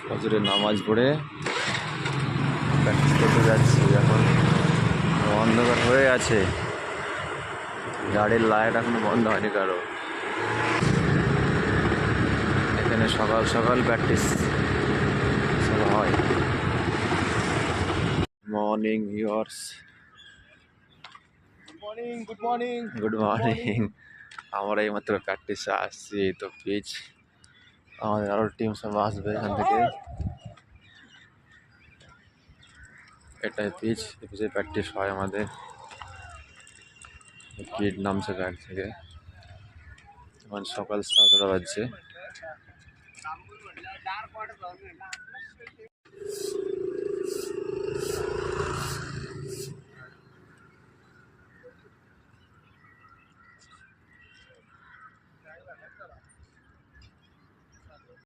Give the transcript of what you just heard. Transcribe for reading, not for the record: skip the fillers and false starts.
ফজরের নামাজ পড়ে প্র্যাকটিস করতে যাচ্ছি। এখন অন্ধকার হয়ে আছে, গাড়ির লাইট এখনো বন্ধ হয়নি কারো। এখানে সকাল সকাল প্র্যাকটিস হয়। Morning viewers, good morning. Good morning. আমরা এইমাত্র প্র্যাকটিসে আসছি। এই তো পিচ, আমাদের আরো টিম সব আসবে এখান থেকে। এটাই পিচ, এই পিচে প্র্যাকটিস হয় আমাদের। কিড নামছে ব্যাগ থেকে। এখন সকাল 7টা বাজছে।